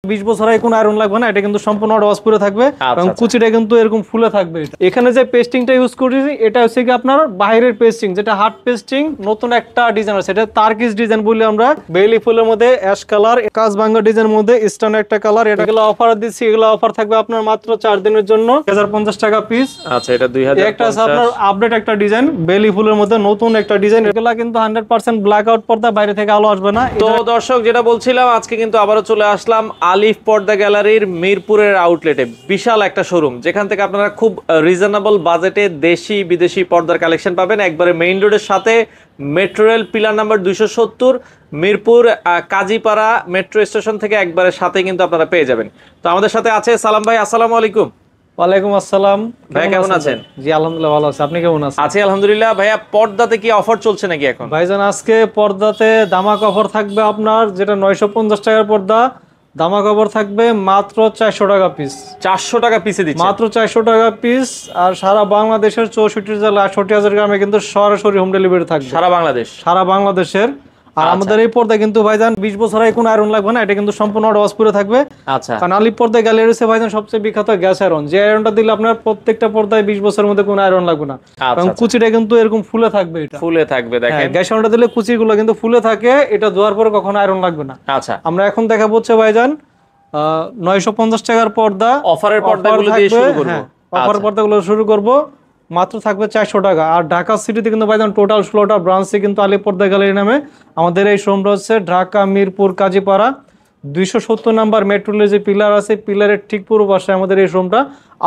20 বছর কোনো আয়রন লাগবে না, এটা কিন্তু সম্পূর্ণ ওয়াশ করে থাকবে এবং কুচিটা কিন্তু এরকম ফুলে থাকবে। এখানে যে পেস্টিংটা ইউজ করেছি এটা হচ্ছে কি আপনার বাইরের পেস্টিং, যেটা হার্ড পেস্টিং। নতুন একটা ডিজাইন আছে, এটা তার্কিশ ডিজাইন বলি আমরা। বেলি ফুলের মধ্যে অ্যাশ কালার, কাজ ভাঙ্গা ডিজাইনের মধ্যে স্টোন একটা কালার। এগুলো অফার দিচ্ছি, এগুলো অফার থাকবে আপনার মাত্র 4 দিনের জন্য, 1050 টাকা পিস। আচ্ছা, এটা 2050। একটা আছে আপনার আপডেট একটা ডিজাইন, বেলি ফুলের মধ্যে নতুন একটা ডিজাইন। এগুলা কিন্তু 100% ব্ল্যাক আউট পর্দা, বাইরে থেকে আলো আসবে না। তো দর্শক, যেটা বলছিলাম, আজকে কিন্তু আবারও চলে আসলাম আলিফ পর্দা গ্যালারির মিরপুরের আউটলেটে। বিশাল একটা শোরুম, যেখান থেকে আপনারা খুব রিজনেবল বাজেটে দেশি বিদেশি পর্দার কালেকশন পাবেন। একবারে মেইন রোডের সাথে, metro rail pillar number 270, Mirpur Kazipara metro station থেকে একবারে সাথে কিন্তু আপনারা পেয়ে যাবেন। তো আমাদের সাথে আছে সালাম ভাই। আসসালামু আলাইকুম। ওয়ালাইকুম আসসালাম ভাই, কেমন আছেন? জি আলহামদুলিল্লাহ ভালো আছি, আপনি কেমন আছেন? আছি আলহামদুলিল্লাহ। ভাইয়া, পর্দাতে কি অফার চলছে নাকি এখন? ভাইজান আজকে পর্দাতে দামাক অফার থাকবে আপনার, যেটা 950 টাকার পর্দা, দামাক অফার থাকবে মাত্র 400 টাকা পিস। 400 টাকা পিসে দিচ্ছে? মাত্র 400 টাকা পিস। আর সারা বাংলাদেশের 64 জেলা 68,000 গ্রামে কিন্তু সরাসরি হোম ডেলিভারি থাকবে। সারা বাংলাদেশ? সারা বাংলাদেশের। আর আমাদের এই পর্দা কিন্তু ভাইজান 20 বছর কোনো আয়রন লাগবে না, এটা কিন্তু সম্পূর্ণ ওয়াশ করে থাকবে। আচ্ছা, কারণ আলিফ পর্দা গ্যালারিতে ভাইজান সবচেয়ে বিখ্যাত গ্যাস আয়রন, যে আয়রনটা দিলে আপনার প্রত্যেকটা পর্দায় 20 বছরের মধ্যে কোনো আয়রন লাগবে না। এবং কুচিটা কিন্তু এরকম ফুলে থাকবে, এটা ফুলে থাকবে। দেখেন, গ্যাস আয়রনটা দিলে কুচিগুলো কিন্তু ফুলে থাকে, এটা ধোয়ার পরে কখনো আয়রন লাগবে না। আচ্ছা, আমরা এখন দেখাবো হচ্ছে ভাইজান 950 টাকার পর্দা। অফারের পর্দাগুলো দিয়ে শুরু করব। অফার পর্দাগুলো শুরু করব, মাত্র থাকবে 400 টাকা। আর ঢাকা সিটিতে কিন্তু ভাইজান টোটাল 16টা ব্রাঞ্চে কিন্তু আলিফ পর্দা গ্যালারি নামে আমাদের এই শোরুমটা হচ্ছে ঢাকা মিরপুর কাজীপাড়া 270 নাম্বার মেট্রো রেলের যে পিলার আছে, পিলারের ঠিক পূর্ব পাশে আমাদের এই শোরুমটা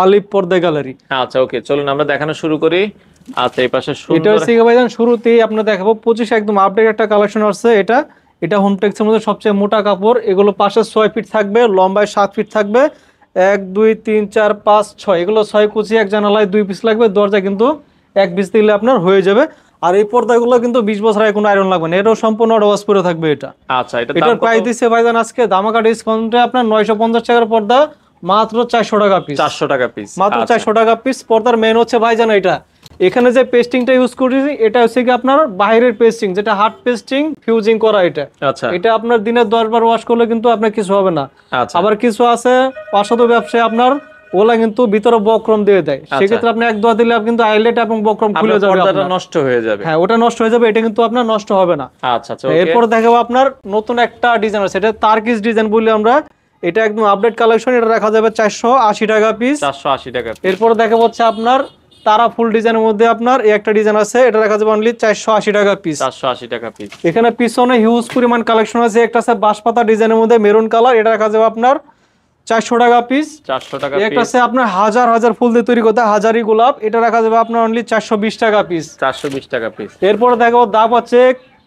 আলিফ পর্দা গ্যালারি। আচ্ছা, ওকে, চলুন আমরা দেখানো শুরু করি। আচ্ছা, এই পাশে এটা হচ্ছে ভাইজান শুরুতেই আপনাদের দেখাবো 25 একদম আপডেট একটা কালেকশন আছে। এটা হোমটেক্সের মধ্যে সবচেয়ে মোটা কাপড়। এগুলো পাশে 6 ফিট থাকবে, লম্বায় 7 ফিট থাকবে। 1 2 3 4 5 6, এগুলো 6 কুচি, এক জানালায় 2 পিস লাগবে। দরজা কিন্তু 1 পিস দিলে আপনার হয়ে যাবে। আর এই পর্দাগুলো কিন্তু 20 বছর কোনো আয়রন লাগবে না, এটাও সম্পূর্ণ ওয়াশ করে থাকবে এটা। আচ্ছা, এটার প্রাইস দিচ্ছে ভাইজান আজকে ধামাকা ডিসকাউন্টে আপনার 950 টাকার পর্দা মাত্র 400 টাকা পিস। 400 টাকা পিস, মাত্র 400 টাকা পিস। পর্দার মেন হচ্ছে ভাইজান এটা, এখানে যে পেস্টিংটা ইউজ করেছি এটা হচ্ছে কি আপনার বাইরের পেস্টিং, যেটা হার্ড পেস্টিং ফিউজিং করা। এটা আচ্ছা, এটা আপনার দিনে 10 বার ওয়াশ করলে কিন্তু আপনার কিছু হবে না। আবার কিছু আছে অসাধু ব্যবসায় আপনার ওলা কিন্তু ভিতরে বক্রম দিয়ে দেয়, সেক্ষেত্রে আপনি এক দোয়া দিলে কিন্তু আইলেট এবং বক্রম খুলে যাবে, পর্দাটা নষ্ট হয়ে যাবে। হ্যাঁ, ওটা নষ্ট হয়ে যাবে, এটা কিন্তু আপনার নষ্ট হবে না। আচ্ছা, এরপর দেখাবো আপনার নতুন একটা ডিজাইন আছে, এটা তার্কিশ ডিজাইন বলি আমরা। এটা একদম আপডেট কালেকশন, এটা রাখা যাবে 480 টাকা পিস। 480 টাকা। এরপর দেখাবো হচ্ছে আপনার তারা ফুল ডিজাইনের মধ্যে আপনার এই একটা ডিজাইন আছে, এটা রাখা যাবে অনলি 480 টাকা পিস। 480 টাকা পিস। এখানে পিছনে হিউজ পরিমাণ কালেকশন আছে। একটা আছে বাঁশপাতা ডিজাইনের মধ্যে মেরুন কালার, এটা রাখা যাবে আপনার 400 টাকা পিস। 400 টাকা। একটা আছে আপনার হাজার হাজার ফুল দিয়ে তৈরি করতে হাজারি গোলাপ, এটা রাখা যাবে আপনার অনলি 420 টাকা পিস। 420 টাকা পিস। এরপর দেখাবো দাব আছে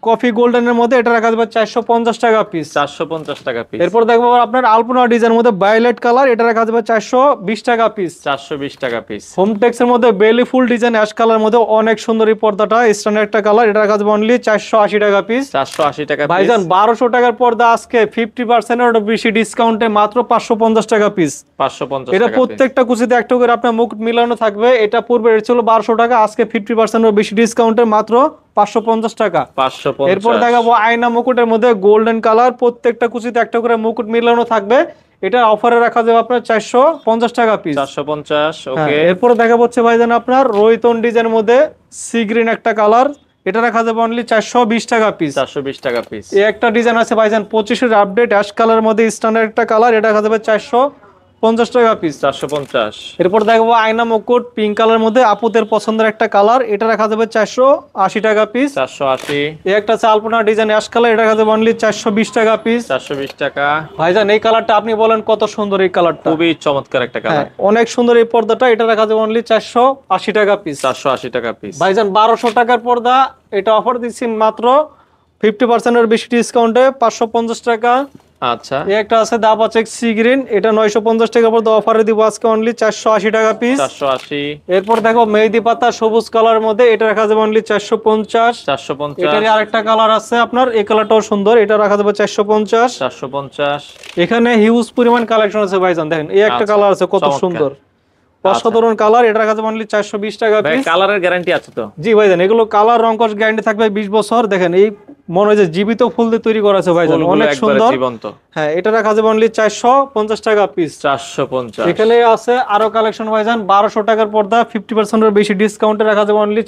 কফি গোল্ডেনের মধ্যে, এটা রাখা যাবে 450 টাকা পিস। 450 টাকা পিস। এরপর দেখবো আপনার আলপনা ডিজাইনের মধ্যে ভায়োলেট কালার, এটা রাখা যাবে 420 টাকা পিস। 420 টাকা পিস। হোমটেক্স এর মধ্যে বেলি ফুল ডিজাইন অ্যাশ কালার মধ্যে অনেক সুন্দর এই পর্দাটা, স্ট্যান্ডার্ড একটা কালার, এটা রাখা যাবে অনলি 480 টাকা পিস। 480 টাকা পিস। ভাইজান 1200 টাকার পর্দা আজকে 50% এর বেশি ডিসকাউন্টে মাত্র 550 টাকা পিস। 550 এটা প্রত্যেকটা কুচিতে একটা করে আপনার মুকুট মিলানো থাকবে। এটা পূর্বে রেট ছিল 1200 টাকা, আজকে 50% এর বেশি ডিসকাউন্টে মাত্র 550 টাকা। 550। এরপর দেখাবো আয়না মুকুটের মধ্যে গোল্ডেন কালার, প্রত্যেকটা কুচিতে একটা করে মুকুট মিলানো থাকবে। এটা অফারে রাখা যাবে আপনার 450 টাকা পিস। 450। ওকে। এরপর দেখাবো হচ্ছে ভাইজান আপনার রোহিতন ডিজাইনের মধ্যে সি গ্রিন একটা কালার, এটা রাখা যাবে অনলি 420 টাকা পিস। 420 টাকা পিস। এই একটা ডিজাইন আছে ভাইজান 25 এর আপডেট অ্যাশ কালারের মধ্যে স্ট্যান্ডার্ড একটা কালার, এটা রাখা যাবে 450 টাকা পিস। 450। এরপর দেখবো আয়না মুকুট পিঙ্ক কালার মধ্যে আপুদের পছন্দের একটা কালার, এটা রাখা যাবে 480 টাকা পিস। 480। এই একটা আছে আলপনা ডিজাইন অ্যাশ কালার, এটা রাখা যাবে অনলি 420 টাকা পিস। 420 টাকা। ভাইজান এই কালারটা আপনি বলেন কত সুন্দর, এই কালারটা খুবই চমৎকার একটা কালার, অনেক সুন্দর এই পর্দাটা, এটা রাখা যাবে অনলি 480 টাকা পিস। 480 টাকা পিস। ভাইজান 1200 টাকার পর্দা, এটা অফার দিচ্ছি মাত্র 50% এর বেশি ডিসকাউন্টে 550 টাকা। আচ্ছা, এই একটা আছে দাব আছে সি গ্রিন, এটা 950 টাকা পর্দা অফারে দিব আজকে অনলি 480 টাকা পিস। 480। এরপর দেখো মেহেদি পাতা সবুজ কালার মধ্যে, এটা রাখা যাবে অনলি 450। 450। এটারই আরেকটা কালার আছে আপনার, এই কালারটাও সুন্দর, এটা রাখা যাবে 450। 450। এখানে হিউজ পরিমাণ কালেকশন আছে ভাইজান, দেখেন এই একটা কালার আছে কত সুন্দর, অসাধারণ কালার, এটা রাখা যাবে অনলি 420 টাকা ভাই পিস। কালারের গ্যারান্টি আছে তো? জি ভাইজান, এগুলো কালার রং কস গ্যারান্টি থাকবে 20 বছর। দেখেন এই মনে হয় যে জীবিত ফুল দিয়ে তৈরি করা আছে ভাইজান, অনেক সুন্দর জীবন্ত। হ্যাঁ, এটা রাখা যাবে অনলি 450 টাকা পিস। 450। এখানে আছে আরো কালেকশন ভাইজান, 1200 টাকার পর্দা 50% এর বেশি ডিসকাউন্টে রাখা যাবে অনলি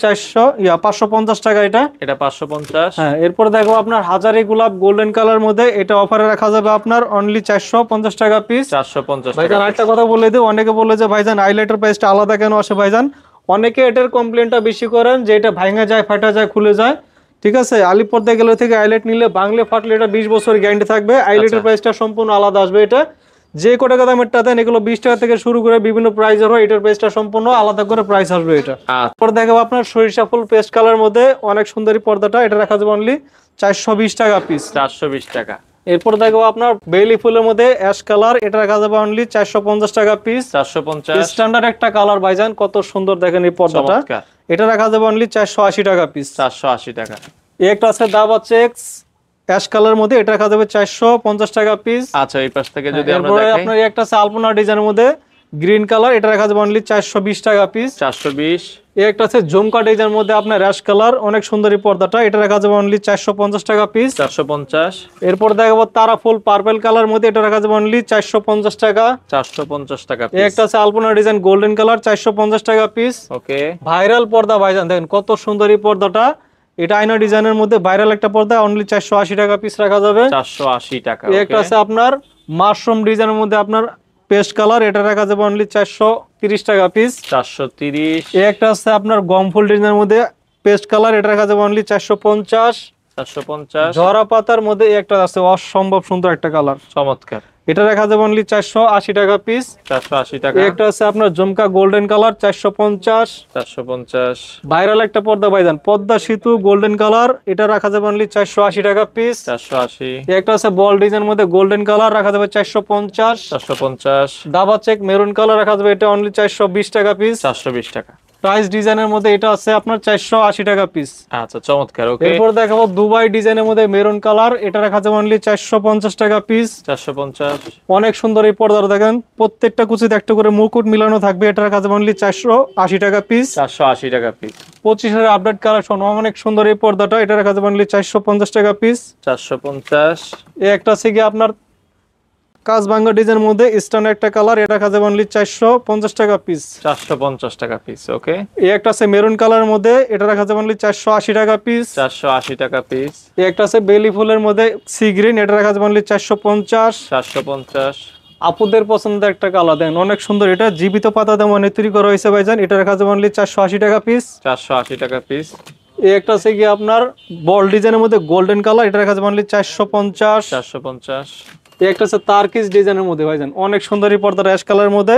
550 টাকা। এটা 550। হ্যাঁ, এরপর দেখো আপনার হাজারি গোলাপ গোল্ডেন কালার মধ্যে, এটা অফারে রাখা যাবে আপনার অনলি 450 টাকা পিস। 450 টাকা। ভাইজান আরেকটা কথা বলে দিই, অনেকে বলে যে ভাইজান হাইলাইটার প্রাইসটা আলাদা কেন আসে ভাইজান, অনেকে এটার কমপ্লেনটা বেশি করেন যে এটা ভাঙা যায়, ফাটা যায়, খুলে যায়। ঠিক আছে, আলিপ পর্দা গেলে থেকে হাইলাইট নিলে বাংলে ফাটলে এটা 20 বছর গ্যারান্টি থাকবে। হাইলাইটার প্রাইসটা সম্পূর্ণ আলাদা আসবে। এটা যে কত টাকা দামেরটা দেন, এগুলো 20 টাকা থেকে শুরু করে বিভিন্ন প্রাইসের হয়, এটার প্রাইসটা সম্পূর্ণ আলাদা করে প্রাইস আসবে। এটা তারপর দেখাবো আপনার সরিষা ফুল পেস্ট কালার মধ্যে অনেক সুন্দরী পর্দাটা, এটা রাখা যাবে অনলি 420 টাকা পিস। 420 টাকা। এরপর দেখো আপনার বেলি ফুলের মধ্যে অ্যাশ কালার, এটা রাখা যাবে অনলি 450 টাকা পিস। 450। স্ট্যান্ডার্ড একটা কালার ভাইজান, কত সুন্দর দেখেন এই পর্দাটা, এটা রাখা যাবে অনলি 480 টাকা পিস। 480 টাকা। এই একটা আছে দাবা চেকস অ্যাশ কালার মধ্যে, এটা রাখা যাবে 450 টাকা পিস। আচ্ছা, এই পাশ থেকে যদি আমরা এরপরে দেখাই, আপনার এই একটা আছে আলপনা ডিজাইনের মধ্যে গ্রিন কালার, এটা রাখা যাবে অনলি 420 টাকা পিস। 420। এই একটা আছে ঝুমকা ডিজাইনের মধ্যে আপনার অ্যাশ কালার, অনেক সুন্দরী পর্দাটা, এটা রাখা যাবে অনলি 450 টাকা পিস। 450। এরপর দেখাবো তারা ফুল পার্পল কালার মধ্যে, এটা রাখা যাবে অনলি 450 টাকা। 450 টাকা এই একটা আছে আলপনা ডিজাইন গোল্ডেন কালার, 450 টাকা পিস। ওকে। ভাইরাল পর্দা ভাইজান, দেখেন কত সুন্দর এই পর্দাটা, এটা আয়না ডিজাইনের মধ্যে ভাইরাল একটা পর্দা, অনলি 480 টাকা পিস রাখা যাবে। 480 টাকা। এই একটা আছে আপনার মাশরুম ডিজাইনের মধ্যে আপনার পেস্ট কালার, এটা রাখা যাবে অনলি 430 টাকা পিস। 430। এই একটা আছে আপনার গম ফুল ডিজাইনের মধ্যে পেস্ট কালার, এটা রাখা যাবে অনলি 450। 450। ঝরা পাতার মধ্যে এই একটা আছে অসম্ভব সুন্দর একটা কালার, চমৎকার, এটা রাখা যাবে অনলি 480 টাকা পিস। 480 টাকা। এই একটা আছে আপনার জমকা গোল্ডেন কালার, 450। 450। ভাইরাল একটা পর্দা ভাইজান, পদ্মা সেতু গোল্ডেন কালার, এটা রাখা যাবে অনলি 480 টাকা পিস। 480। এই একটা আছে বল ডিজাইনের মধ্যে গোল্ডেন কালার, রাখা যাবে 450। 450। দাবা চেক মেরুন কালার, রাখা যাবে এটা অনলি 420 টাকা পিস। 420 টাকা। প্রাইস ডিজাইনের মধ্যে এটা আছে আপনার 480 টাকা পিস। আচ্ছা, চমৎকার। ওকে। এরপর দেখাবো দুবাই ডিজাইনের মধ্যে মেরুন কালার, এটা রাখা যাবে অনলি 450 টাকা পিস। 450। অনেক সুন্দর এই পর্দাটা, দেখেন প্রত্যেকটা কুচিতে একটা করে মুকুট মিলানো থাকবে, এটা রাখা যাবে অনলি 480 টাকা পিস। 480 টাকা পিস। 25 এর আপডেট কালেকশন, অনেক সুন্দর এই পর্দাটা, এটা রাখা যাবে অনলি 450 টাকা পিস। 450। এই একটা আছে কি আপনার কাজবাঙ্গা ডিজাইনের মধ্যে স্ট্যান্ডার্ড একটা কালার, এটা রাখা যাবে অনলি 450 টাকা পিস। 450 টাকা পিস। ওকে। এই একটা আছে মেরুন কালারের মধ্যে, এটা রাখা যাবে অনলি 480 টাকা পিস। 480 টাকা পিস। এই একটা আছে বেলি ফুলের মধ্যে সি গ্রিন, এটা রাখা যাবে অনলি 450। 450। আপুদের পছন্দের একটা কালার, দেন অনেক সুন্দর, এটা জীবিত পাতা দিয়ে মানে তৈরি করা হয়েছে ভাইজান, এটা রাখা যাবে অনলি 480 টাকা পিস। 480 টাকা পিস। এই একটা আছে কি আপনার বল ডিজাইনের মধ্যে গোল্ডেন কালার, এটা রাখা যাবে অনলি 450। 450। এই একটা আছে তারকিস ডিজাইনের মধ্যে ভাইজান, অনেক সুন্দর এই পর্দা অ্যাশ কালারের মধ্যে,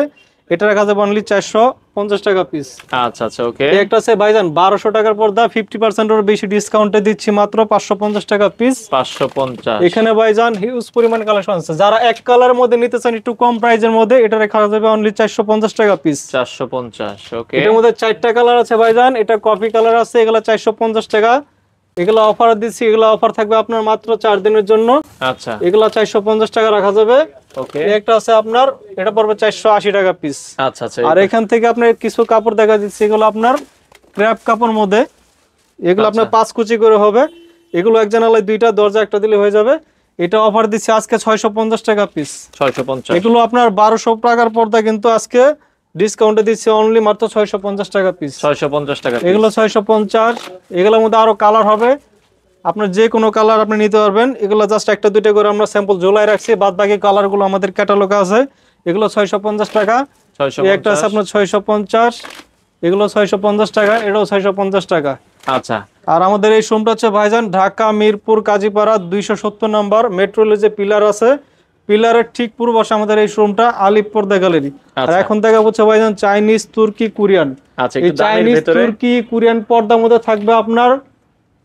এটা রাখা যাবে অনলি 450 টাকা পিস। আচ্ছা আচ্ছা, ওকে। এই একটা আছে ভাইজান 1200 টাকার পর্দা, 50% এর বেশি ডিসকাউন্টে দিচ্ছি মাত্র 550 টাকা পিস। 550। এখানে ভাইজান হিউজ পরিমাণ কালেকশন আছে, যারা এক কালারের মধ্যে নিতে চান একটু কম প্রাইসের মধ্যে, এটা রাখা যাবে অনলি 450 টাকা পিস। 450। ওকে। এটার মধ্যে 4টা কালার আছে ভাইজান, এটা কফি কালার আছে, এগুলা 450 টাকা। এগুলা অফার দিচ্ছি, এগুলা অফার থাকবে আপনার মাত্র 4 দিনের জন্য। আচ্ছা, এগুলা 450 টাকা রাখা যাবে। ওকে। একটা আছে আপনার, এটা পড়বে 480 টাকা পিস। আচ্ছা আচ্ছা। আর এখান থেকে আপনার কিছু কাপড় দেখা দিচ্ছি, এগুলো আপনার ক্র্যাপ কাপড় মধ্যে, এগুলো আপনার 5 কুচি করে হবে, এগুলো এক জানালায় 2টা, দরজা একটা দিলে হয়ে যাবে। এটা অফার দিচ্ছি আজকে 650 টাকা পিস। 650। এগুলো আপনার 1200 টাকার পর্দা, কিন্তু আজকে ডিসকাউন্টে দিচ্ছি অনলি মাত্র 650 টাকা পিস। 650 টাকা। এগুলো 650। এগুলোর মধ্যে আরো কালার হবে, আপনার যে কোনো কালার আপনি নিতে পারবেন। এগুলো জাস্ট একটা দুইটা করে আমরা স্যাম্পল ঝোলাই রাখছি, বাদ বাকি কালারগুলো আমাদের ক্যাটালগে আছে। এগুলো 650 টাকা। এই একটা আছে আপনার 650, এগুলো 650 টাকা, এটাও 650 টাকা। আচ্ছা। আর আমাদের এই শোরুমটা হচ্ছে ভাইজান ঢাকা মিরপুর কাজীপাড়া 270 নম্বর মেট্রো রেলের যে পিলার আছে, পিলারের ঠিক পূর্ব পাশে আমাদের এই শোরুমটা আলিপ পর্দা গ্যালারি। আর এখন দেখা হচ্ছে ভাইজান চাইনিজ, তুর্কি, কোরিয়ান। আচ্ছা, এই চাইনিজ, তুর্কি, কোরিয়ান পর্দার মধ্যে থাকবে আপনার,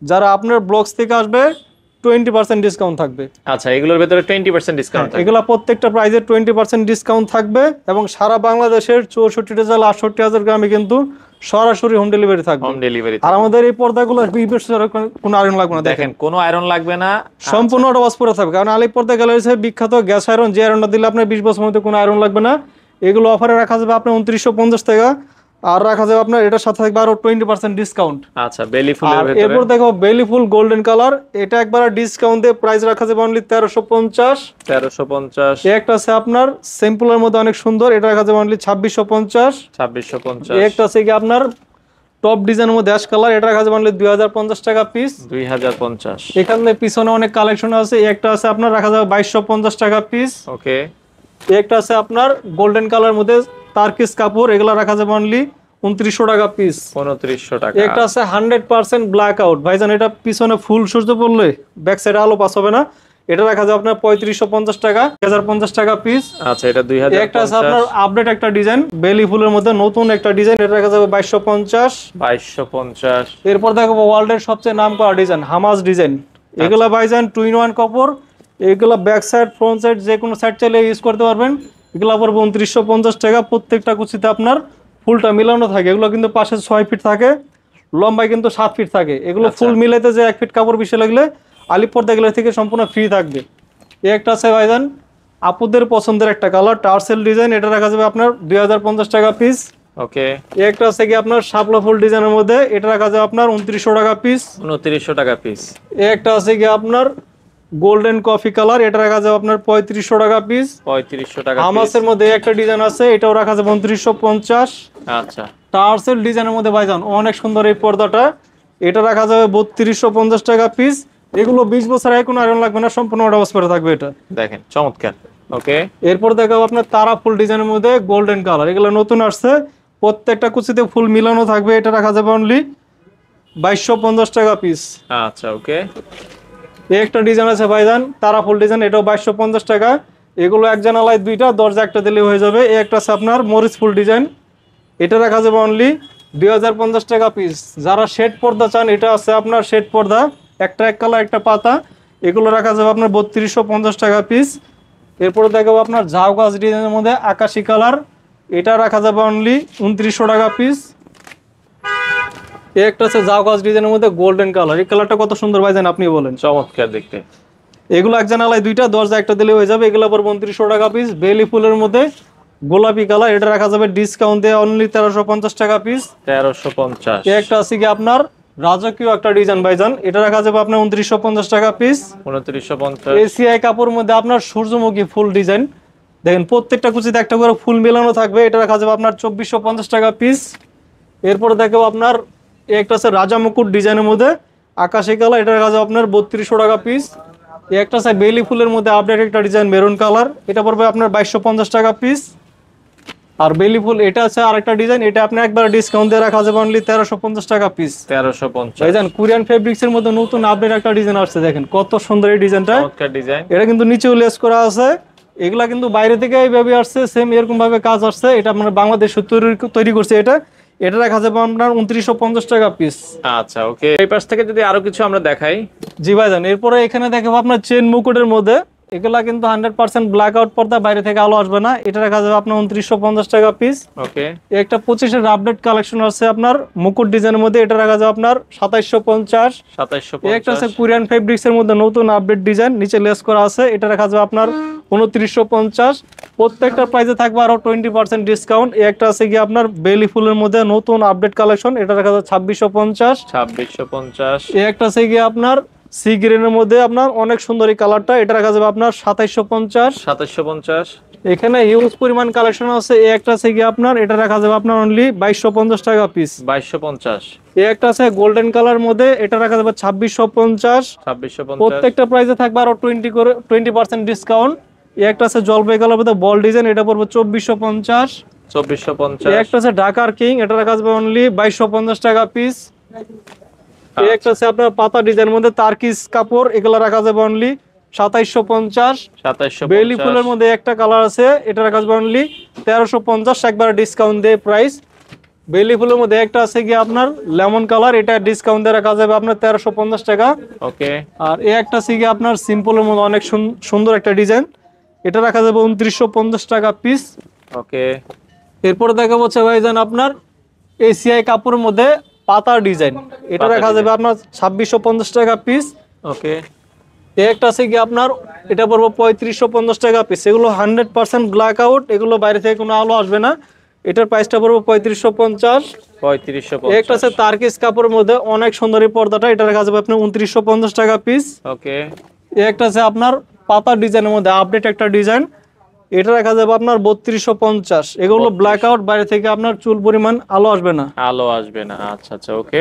যারা আপনার ব্লগস থেকে আসবে 20% ডিসকাউন্ট থাকবে। আচ্ছা, এগুলোর ভিতরে 20% ডিসকাউন্ট থাকবে। এগুলা প্রত্যেকটা প্রাইসে 20% ডিসকাউন্ট থাকবে, এবং সারা বাংলাদেশের 64টা জেলা 68,000 গ্রামে কিন্তু সরাসরি হোম ডেলিভারি থাকবে। Home delivery. আর আমাদের এই পর্দাগুলো কোনো আয়রন লাগবে না, দেখেন কোনো আয়রন লাগবে না, সম্পূর্ণ ওয়াশ পরে থাকবে। কারণ আলিপ পর্দা গ্যালারি হিসেবে বিখ্যাত গ্যাস আয়রন, যে আয়রনটা দিলে আপনার 20 বছর মধ্যে কোনো আয়রন লাগবে না। এগুলো অফারে রাখা যাবে আপনার 2950 টাকা, আর রাখা যাবে আপনার এটার সাথে থাকবে আরো 20% ডিসকাউন্ট। আচ্ছা, বেলি ফুলের আর ভিতরে এরপর দেখো বেলি ফুল গোল্ডেন কালার, এটা একবার ডিসকাউন্ট দিয়ে প্রাইস রাখা যাবে অনলি 1350। 1350। একটা আছে আপনার সিম্পলের মধ্যে অনেক সুন্দর, এটা রাখা যাবে অনলি 2650। 2650। একটা আছে কি আপনার টপ ডিজাইনের মধ্যে অ্যাশ কালার, এটা রাখা যাবে অনলি 2050 টাকা পিস। 2050। এখানে পিছনে অনেক কালেকশন আছে। একটা আছে আপনার রাখা যাবে 2250 টাকা পিস। ওকে। একটা আছে আপনার গোল্ডেন কালার মধ্যে তারকিস কাপড়, এগুলা রাখা যাবে অনলি 2900 টাকা পিস। 2900 টাকা। একটা আছে 100% ব্ল্যাক আউট ভাইজান, এটা পিছনে ফুল সূর্য পড়লে ব্যাক সাইডে আলো পাস হবে না, এটা রাখা যাবে আপনার 3550 টাকা, 1050 টাকা পিস। আচ্ছা, এটা 2050। একটা আছে আপনার আপডেট একটা ডিজাইন বেলি ফুলের মধ্যে নতুন একটা ডিজাইন, এটা রাখা যাবে 2250। 2250। এরপর দেখো ওয়ার্ল্ডের সবচেয়ে নামকরা ডিজাইন হামাস ডিজাইন, এগুলা ভাইজান 2-in-1 কাপড়, এগুলা ব্যাক সাইড ফ্রন্ট সাইড যে কোনো সাইড চাইলে ইউজ করতে পারবেন। এগুলা পড়বে 2950 টাকা। প্রত্যেকটা কুচিতে আপনার ফুলটা মিলানো থাকে, এগুলো কিন্তু পাশে 6 ফিট থাকে, লম্বায় কিন্তু 7 ফিট থাকে। এগুলো ফুল মিলাইতে যে 1 ফিট কাপড় বেশি লাগলে আলিপ পর্দা এগুলো থেকে সম্পূর্ণ ফ্রি থাকবে। একটা আছে ভাইজান আপুদের পছন্দের একটা কালার টার্সেল ডিজাইন, এটা রাখা যাবে আপনার 2050 টাকা পিস। ওকে। একটা আছে কি আপনার শাপলা ফুল ডিজাইনের মধ্যে, এটা রাখা যাবে আপনার 2900 টাকা পিস। 2900 টাকা পিস। একটা আছে কি আপনার গোল্ডেন কফি কালার, এটা রাখা যাবে আপনার 3500 টাকা পিস। 3500 টাকা পিস। হামাসের মধ্যে একটা ডিজাইন আছে, এটাও রাখা যাবে 2950। আচ্ছা, টার্সেল ডিজাইনের মধ্যে ভাইজান অনেক সুন্দর এই পর্দাটা, এটা রাখা যাবে 3250 টাকা পিস। এগুলো 20 বছর এখন আয়রন লাগবে না, সম্পূর্ণ ওয়াশ করে থাকবে এটা। দেখেন চমৎকার। ওকে। এরপর দেখাবো আপনার তারা ফুল ডিজাইনের মধ্যে গোল্ডেন কালার, এগুলো নতুন আসছে, প্রত্যেকটা কুচিতে ফুল মিলানো থাকবে, এটা রাখা যাবে অনলি 2250 টাকা পিস। আচ্ছা, ওকে। একটা ডিজাইন আছে ভাইজান তারা ফুল ডিজাইন, এটাও 2250 টাকা। এগুলো এক জানালায় দুইটা, দরজা একটা দিলে হয়ে যাবে। একটা আছে আপনার মরিচ ফুল ডিজাইন, এটা রাখা যাবে অনলি 2050 টাকা পিস। যারা শেড পর্দা চান, এটা আছে আপনার শেড পর্দা, একটা এক কালার একটা পাতা, এগুলো রাখা যাবে আপনার 3250 টাকা পিস। এরপরে দেখাবো আপনার ঝাউ গাছ ডিজাইনের মধ্যে আকাশি কালার, এটা রাখা যাবে অনলি 2900 টাকা পিস। একটা আছে ঝাউ গাছ ডিজাইনের মধ্যে গোল্ডেন কালার, এই কালারটা কত সুন্দর ভাইজান আপনি বলেন। চমৎকার দেখতে। এগুলো এক জানালায় দুইটা, দরজা একটা দিলে হয়ে যাবে। এগুলো পর 2900 টাকা পিস। বেলি ফুলের মধ্যে গোলাপি কালার, এটা রাখা যাবে ডিসকাউন্ট দিয়ে অনলি 1350 টাকা পিস। 1350। একটা আছে কি আপনার রাজকীয় একটা ডিজাইন ভাইজান, এটা রাখা যাবে আপনার 2950 টাকা পিস। 2950। এসিআই কাপড়ের মধ্যে আপনার সূর্যমুখী ফুল ডিজাইন, দেখেন প্রত্যেকটা কুচিতে একটা করে ফুল মেলানো থাকবে, এটা রাখা যাবে আপনার 2450 টাকা পিস। এরপরে দেখো আপনার একটা আছে রাজা মুকুট ডিজাইনের মধ্যে আকাশি কালার, এটা রাখা যাবে আপনার 3200 টাকা পিস। একটা আছে বেলি ফুলের মধ্যে আপডেট একটা ডিজাইন মেরুন কালার, এটা পড়বে আপনার 2250 টাকা পিস। আর বেলি ফুল এটা আছে আরেকটা ডিজাইন, এটা আপনি একবার ডিসকাউন্ট দিয়ে রাখা যাবে অনলি 1350 টাকা পিস। 1350। ভাইজান কোরিয়ান ফেব্রিক্স এর মধ্যে নতুন আপডেট একটা ডিজাইন আসছে, দেখেন কত সুন্দর এই ডিজাইনটা। চমৎকার ডিজাইন। এটা কিন্তু নিচেও লেস করা আছে, এগুলা কিন্তু বাইরে থেকে এইভাবে আসছে, সেম এরকম ভাবে কাজ আসছে। এটা আমরা বাংলাদেশে তৈরি করছে। এটা রাখা যাবে আপনার 2950 টাকা পিস। আচ্ছা, ওকে। এই পাশ থেকে যদি আরো কিছু আমরা দেখাই। জি ভাইজান, এরপরে এখানে দেখাবো আপনার চেন মুকুটের মধ্যে, এগুলা কিন্তু 100% ব্ল্যাক আউট পর্দা, বাইরে থেকে আলো আসবে না, এটা রাখা যাবে আপনার 2950 টাকা পিস। ওকে। একটা 25-এর আপডেট কালেকশন আছে আপনার মুকুট ডিজাইনের মধ্যে, এটা রাখা যাবে আপনার 2750। 2750। একটা আছে কোরিয়ান ফেব্রিক্স এর মধ্যে নতুন আপডেট ডিজাইন, নিচে লেস করা আছে, এটা রাখা যাবে আপনার 2950। প্রত্যেকটা প্রাইসে থাকবে আরো 20% ডিসকাউন্ট। একটা আছে কি আপনার বেলি ফুলের মধ্যে নতুন আপডেট কালেকশন, এটা রাখা যাবে 2650। 2650। একটা আছে কি আপনার সি গ্রিনের মধ্যে আপনার অনেক সুন্দর এই কালারটা, এটা রাখা যাবে আপনার 2750। 2750। এখানে হিউজ পরিমাণ কালেকশন আছে। একটা আছে কি আপনার, এটা রাখা যাবে আপনার অনলি 2250 টাকা পিস। 2250। একটা আছে গোল্ডেন কালার মধ্যে, এটা রাখা যাবে 2650। 2650। প্রত্যেকটা প্রাইসে থাকবে আরো 20% ডিসকাউন্ট। একটা আছে জলপাই কালার মধ্যে বল ডিজাইন, এটা পড়বে 2450। 2450। একটা আছে ঢাকার কিং, এটা রাখা যাবে অনলি 2250 টাকা পিস। একটা আছে আপনার পাতা ডিজাইন মধ্যে তারকিস কাপড়, এগুলা রাখা যাবে অনলি 2750। 2750। বেলি ফুলের মধ্যে একটা কালার আছে, এটা রাখা যাবে অনলি 1350, একবার ডিসকাউন্ট দিয়ে প্রাইস। বেলি ফুলের মধ্যে একটা আছে কি আপনার লেমন কালার, এটা ডিসকাউন্ট দিয়ে রাখা যাবে আপনার 1350 টাকা। ওকে। আর একটা আছে কি আপনার সিম্পলের মধ্যে অনেক সুন্দর একটা ডিজাইন, এটা রাখা যাবে 2950 টাকা পিস। ওকে। এরপরে দেখা হচ্ছে ভাইজান আপনার এসিআই কাপড়ের মধ্যে পাতা ডিজাইন, এটা রাখা যাবে আপনার 2650 টাকা পিস। ওকে। এই একটা আছে কি আপনার, এটা পড়বো 3550 টাকা পিস। এগুলো 100% ব্ল্যাক আউট, এগুলো বাইরে থেকে কোনো আলো আসবে না। এটার প্রাইসটা পড়বো 3550। 3550। একটা আছে তারকিস কাপড়ের মধ্যে অনেক সুন্দর এই পর্দাটা, এটা রাখা যাবে আপনার 2950 টাকা পিস। ওকে। একটা আছে আপনার পাতা ডিজাইনের মধ্যে আপডেট একটা ডিজাইন, এটা রাখা যাবে আপনার 3250। এগুলো ব্ল্যাক আউট, বাইরে থেকে আপনার চুল পরিমাণ আলো আসবে না। আলো আসবে না, আচ্ছা আচ্ছা ওকে।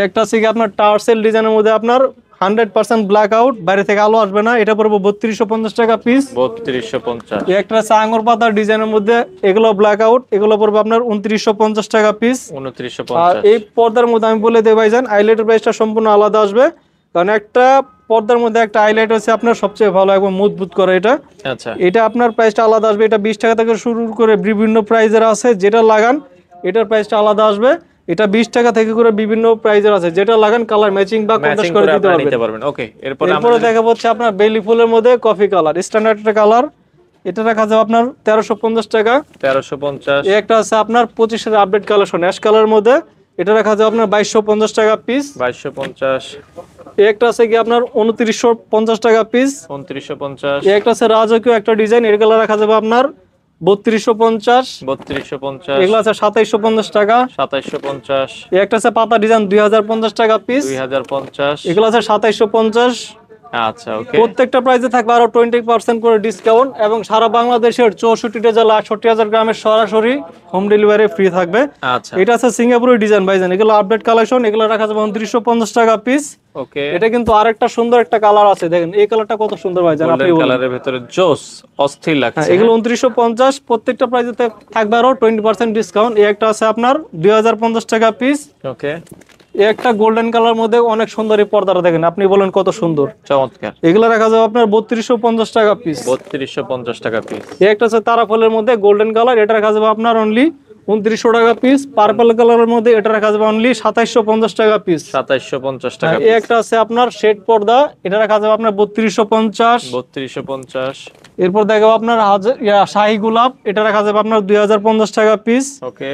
একটা আছে কি আপনার টার্সেল ডিজাইনের মধ্যে আপনার 100% ব্ল্যাক আউট, বাইরে থেকে আলো আসবে না, এটা পড়বো 3250 টাকা পিস। 3250। একটা আছে আঙ্গুর পাতার ডিজাইনের মধ্যে, এগুলো ব্ল্যাক আউট, এগুলো পড়বে আপনার 2950 টাকা পিস। আর 2950। এই পর্দার মধ্যে আমি বলে দেই ভাইজান, হাইলাইটের প্রাইসটা সম্পূর্ণ আলাদা আসবে, কারণ একটা পর্দার মধ্যে একটা হাইলাইট হচ্ছে আপনার সবচেয়ে ভালো, একদম মজবুত করে এটা। আচ্ছা। এটা আপনার প্রাইসটা আলাদা আসবে, এটা 20 টাকা থেকে শুরু করে বিভিন্ন প্রাইজের আছে, যেটা লাগান এটার প্রাইসটা আলাদা আসবে। এটা 20 টাকা থেকে করে বিভিন্ন প্রাইজের আছে, যেটা লাগান কালার ম্যাচিং বা কন্ট্রাস্ট করে দিতে পারবেন। ওকে। এরপরে দেখাবো হচ্ছে আপনার বেলি ফুলের মধ্যে কফি কালার, স্ট্যান্ডার্ড একটা কালার, এটা রাখা যাবে আপনার 1350 টাকা। 1350। এই একটা আছে আপনার 25 এর আপডেট কালেকশন অ্যাশ কালারের মধ্যে, এটা রাখা যাবে আপনার 2250 টাকা পিস। 2250। এই একটা আছে কি আপনার 2950 টাকা পিস। 2950। এই একটা আছে রাজকীয় একটা ডিজাইন, এর কালার রাখা যাবে আপনার 3250। 3250। এগুলো আছে 2750 টাকা। 2750। এই একটা আছে পাতা ডিজাইন 2050 টাকা পিস। 2050। এগুলো আছে 2750। আচ্ছা ওকে। প্রত্যেকটা প্রাইসে থাকবে আরো 20% করে ডিসকাউন্ট, এবং সারা বাংলাদেশের 64টা জেলা 68,000 গ্রামের সরাসরি হোম ডেলিভারি ফ্রি থাকবে। আচ্ছা। এটা আছে সিঙ্গাপুরের ডিজাইন ভাইজান, এগুলো আপডেট কালেকশন, এগুলো রাখা যাবে 2950 টাকা পিস। ওকে। এটা কিন্তু আরেকটা সুন্দর একটা কালার আছে, দেখেন এই কালারটা কত সুন্দর ভাইজান, আপনি বলুন। কালারের ভিতরে জোস, অস্থির লাগছে। এগুলো 2950, প্রত্যেকটা প্রাইসে থাকবে আরো 20% ডিসকাউন্ট। এই একটা আছে আপনার 2050 টাকা পিস। ওকে। এই একটা গোল্ডেন কালার মধ্যে অনেক সুন্দর এই পর্দাটা, দেখেন আপনি বলেন কত সুন্দর, চমৎকার। এগুলো রাখা যাবে আপনার 3250 টাকা পিস। 3250 টাকা পিস। এই একটা আছে তারা ফলের মধ্যে গোল্ডেন কালার, এটা রাখা যাবে আপনার অনলি 2900 টাকা পিস। পার্পল কালারের মধ্যে এটা রাখা যাবে অনলি 2750 টাকা পিস। 2750 টাকা এই একটা আছে আপনার শেড পর্দা, এটা রাখা যাবে আপনার 3250। 3250। এরপর দেখাবো আপনার শাহী গোলাপ, এটা রাখা যাবে আপনার 2050 টাকা পিস। ওকে।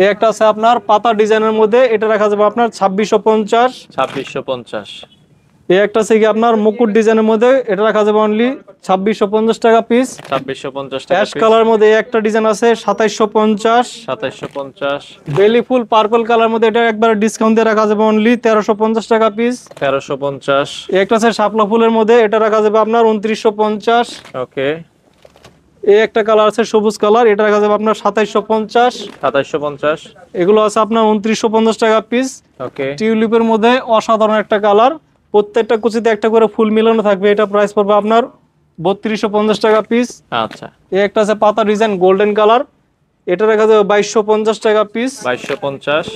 এই একটা আছে আপনার পাতা ডিজাইনের মধ্যে, এটা রাখা যাবে আপনার 2650। 2650। এই একটা আছে কি আপনার মুকুট ডিজাইনের মধ্যে, এটা রাখা যাবে অনলি 2650 টাকা পিস। 2650 টাকা অ্যাশ পিস। কালার মধ্যে এই একটা ডিজাইন আছে 2750। 2750। বেলি ফুল পার্পল কালার মধ্যে, এটা একবার ডিসকাউন্ট দিয়ে রাখা যাবে অনলি 1350 টাকা পিস। 1350। এই একটা আছে শাপলা ফুলের মধ্যে, এটা রাখা যাবে আপনার 2950। ওকে। এই একটা কালার আছে সবুজ কালার, এটা রাখা যাবে আপনার 2750। 2750। এগুলো আছে আপনার 2950 টাকা পিস। ওকে। টিউলিপের মধ্যে অসাধারণ একটা কালার, প্রত্যেকটা কুচিতে একটা করে ফুল মিলানো থাকবে, এটা প্রাইস পড়বে আপনার 3250 টাকা পিস। আচ্ছা। এই একটা আছে পাতা ডিজাইন গোল্ডেন কালার, এটা রাখা যাবে 2250 টাকা পিস। 2250।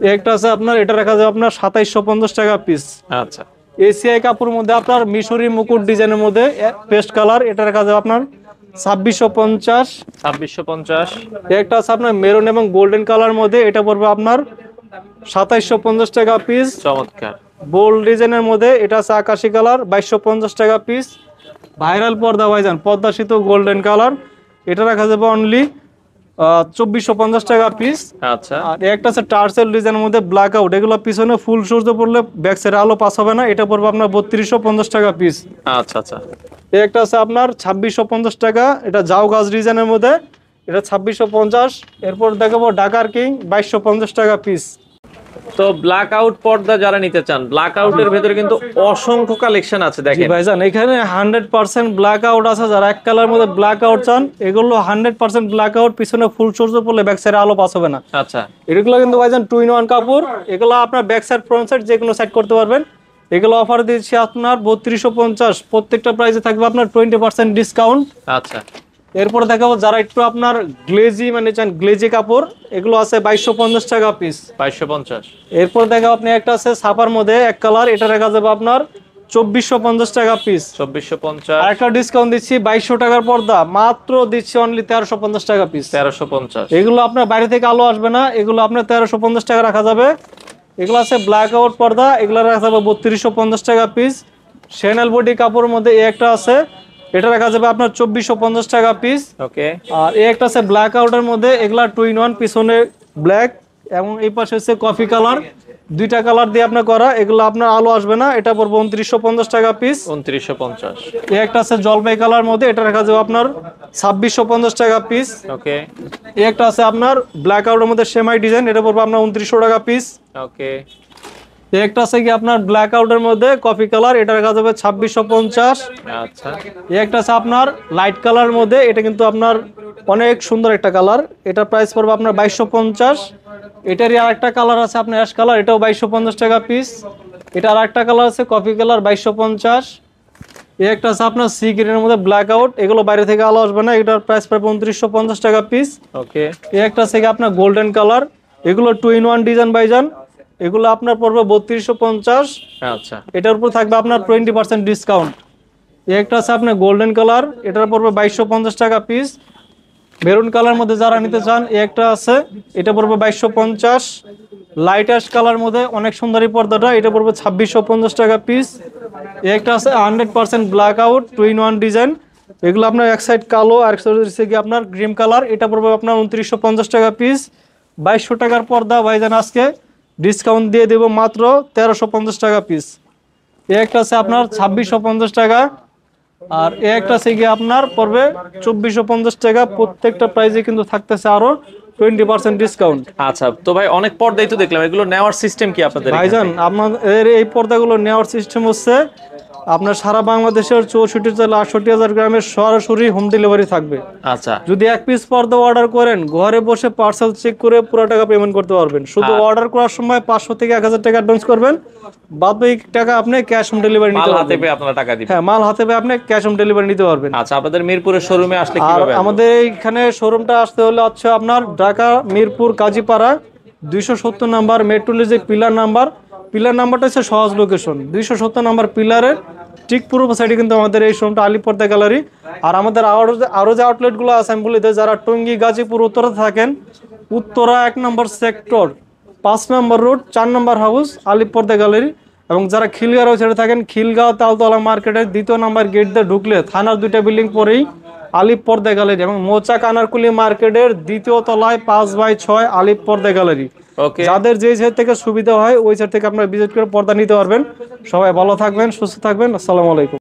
এই একটা আছে আপনার, এটা রাখা যাবে আপনার 2750 টাকা পিস। আচ্ছা। এসিআই কাপড়ের মধ্যে আপনার মিশরি মুকুট ডিজাইনের মধ্যে পেস্ট কালার, এটা রাখা যাবে আপনার 2650। 2650। একটা আছে আপনার মেরুন এবং গোল্ডেন কালার মধ্যে, এটা পড়বে আপনার 2750 টাকা পিস। চমৎকার। বোল্ড ডিজাইনের মধ্যে এটা আছে আকাশি কালার, 2250 টাকা পিস। ভাইরাল পর্দা ভাইজান, পর্দা শীত গোল্ডেন কালার, এটা রাখা যাবে অনলি 2450 টাকা পিস। আচ্ছা। আর একটা আছে টার্সেল ডিজাইনের মধ্যে ব্ল্যাক আউট, এগুলো পিছনে ফুল সূর্য পড়লে ব্যাক সাইডে আলো পাস হবে না, এটা পড়বে আপনার 3250 টাকা পিস। আচ্ছা আচ্ছা। এই একটা আছে আপনার 2650 টাকা, এটা জাউ গাছ ডিজাইনের মধ্যে, এটা 2650। এরপর দেখাবো ঢাকার কিং, 2250 টাকা পিস। তো ব্ল্যাক আউট পর্দা যারা নিতে চান, ব্ল্যাক আউটের ভেতরে কিন্তু অসংখ্য কালেকশন আছে দেখেন ভাইজান। এখানে 100% ব্ল্যাক আউট আছে, যারা এক কালার মধ্যে ব্ল্যাক আউট চান, এগুলো 100% ব্ল্যাক আউট, পিছনে ফুল সূর্য পড়লে ব্যাক সাইডে আলো পাস হবে না। আচ্ছা। এগুলো কিন্তু ভাইজান 2-in-1 কাপড়, এগুলো আপনার ব্যাক সাইড ফ্রন্ট সাইড যে কোনো সাইড করতে পারবেন। এগুলো অফার দিচ্ছি আপনার 3250, প্রত্যেকটা প্রাইসে থাকবে আপনার 20% ডিসকাউন্ট। আচ্ছা। এরপর দেখাবো যারা একটু আপনার গ্লেজি মানে চান, গ্লেজি কাপড়, এগুলো আছে 2250 টাকা পিস। 2250। এরপর দেখাবো আপনি একটা আছে ছাপার মধ্যে এক কালার, এটা রাখা যাবে আপনার 2450 টাকা পিস। 2450। আর একটা ডিসকাউন্ট দিচ্ছি 2200 টাকার পর্দা মাত্র দিচ্ছি অনলি 1350 টাকা পিস। 1350। এগুলো আপনার বাইরে থেকে আলো আসবে না, এগুলো আপনার 1350 টাকা রাখা যাবে। এগুলো আছে ব্ল্যাক আউট পর্দা, এগুলো রাখা যাবে 3250 টাকা পিস। শ্যানেল বডি কাপড়ের মধ্যে এই একটা আছে, এটা রাখা যাবে আপনার 2450 টাকা পিস। ওকে। আর এই একটা আছে ব্ল্যাক আউটের মধ্যে, এগুলা 2-in-1, পিছনে ব্ল্যাক, এবং এই পাশে হচ্ছে কফি কালার, দুইটা কালার দিয়ে আপনার করা, এগুলো আপনার আলো আসবে না, এটা পড়বে 2950 টাকা পিস। 2950। এই একটা আছে জলপাই কালার মধ্যে, এটা রাখা যাবে আপনার 2650 টাকা পিস। ওকে। এই একটা আছে আপনার ব্ল্যাক আউটের মধ্যে সেমাই ডিজাইন, এটা পড়বে আপনার 2900 টাকা পিস। ওকে। এই একটা আছে কি আপনার ব্ল্যাক আউটের মধ্যে কফি কালার, এটা রাখা যাবে 2650। আচ্ছা। এই একটা আছে আপনার লাইট কালার মধ্যে, এটা কিন্তু আপনার অনেক সুন্দর একটা কালার, এটার প্রাইস পড়বে আপনার 2250। এটারই আর একটা কালার আছে আপনার অ্যাশ কালার, এটাও 2250 টাকা পিস। এটা আর একটা কালার আছে কফি কালার, 2250। এই একটা আছে আপনার সি গ্রিনের মধ্যে ব্ল্যাক আউট, এগুলো বাইরে থেকে আলো আসবে না, এটার প্রাইস পড়বে 2950 টাকা পিস। ওকে। এই একটা আছে কি আপনার গোল্ডেন কালার, এগুলো 2-in-1 ডিজাইন ভাইজান, এগুলো আপনার পড়বে 3250। আচ্ছা। এটার উপর থাকবে আপনার 20% ডিসকাউন্ট। এই একটা আছে আপনার গোল্ডেন কালার, এটার পড়বে 2250 টাকা পিস। মেরুন কালার মধ্যে যারা নিতে চান, এই একটা আছে, এটা পড়বে 2250। লাইট অ্যাশ কালার মধ্যে অনেক সুন্দর এই পর্দাটা, এটা পড়বে 2650 টাকা পিস। এই একটা আছে 100% ব্ল্যাক আউট 2-in-1 ডিজাইন, এগুলো আপনার এক সাইড কালো আর এক সাইড হচ্ছে কি আপনার ক্রিম কালার, এটা পড়বে আপনার 2950 টাকা পিস। 2200 টাকার পর্দা ভাইজান আজকে ডিসকাউন্ট দিয়ে দেব মাত্র 1350 টাকা পিস। এই একটা আছে আপনার 2650 টাকা, আর এই একটা আছে কি আপনার পড়বে 2450 টাকা। প্রত্যেকটা প্রাইসে কিন্তু থাকতেছে আরো 20% ডিসকাউন্ট। আচ্ছা, তো ভাই অনেক পর্দাই তো দেখলাম, এগুলো নেওয়ার সিস্টেম কি আপনাদের? ভাইজান আপনাদের এই পর্দাগুলো নেওয়ার সিস্টেম হচ্ছে আপনার সারা বাংলাদেশের 64 জেলা 68,000 গ্রামের সরাসরি হোম ডেলিভারি থাকবে। আচ্ছা। যদি এক পিস পর্দা অর্ডার করেন, ঘরে বসে পার্সেল চেক করে পুরো টাকা পেমেন্ট করতে পারবেন। শুধু অর্ডার করার সময় 500 থেকে 1000 টাকা অ্যাডভান্স করবেন, বাদ বাকি টাকা আপনি ক্যাশ হোম ডেলিভারি নিতে মাল হাতে পারবেন। পেয়ে আপনারা টাকা দিবেন? হ্যাঁ, মাল হাতে পেয়ে আপনি ক্যাশ হোম ডেলিভারি নিতে পারবেন। আচ্ছা, আপনাদের মিরপুরের শোরুমে আসলে আর কিভাবে আসবো? আমাদের এইখানে শোরুমটা আসতে হলে হচ্ছে আপনার ঢাকা মিরপুর কাজীপাড়া 270 নাম্বার মেট্রোলের যে পিলার নাম্বারটা হচ্ছে সহজ লোকেশন, 270 নাম্বার পিলারের ঠিক পূর্ব সাইডে কিন্তু আমাদের এই শোরুমটা আলী পর্দা গ্যালারি। আর আমাদের আরো যে আউটলেটগুলো আছে আমি বলে দিই, যারা টঙ্গী গাজীপুর উত্তরা থাকেন, উত্তরা 1 নম্বর সেক্টর 5 নম্বর রোড 4 নম্বর হাউস আলী পর্দা গ্যালারি। এবং যারা খিলগাঁও ছেড়ে থাকেন, খিলগাঁও তালতলা মার্কেটের 2 নম্বর গেট দিয়ে ঢুকলে থানার 2টা বিল্ডিং পরেই আলিফ পর্দা গ্যালারি, এবং মৌচাক আনারকুলি মার্কেটের 2য় তলায় 5/6 আলিফ পর্দা গ্যালারি। ওকে। যাদের যে সাইড থেকে সুবিধা হয় ওই সাইড থেকে আপনারা ভিজিট করে পর্দা নিতে পারবেন। সবাই ভালো থাকবেন, সুস্থ থাকবেন, আসসালামু আলাইকুম।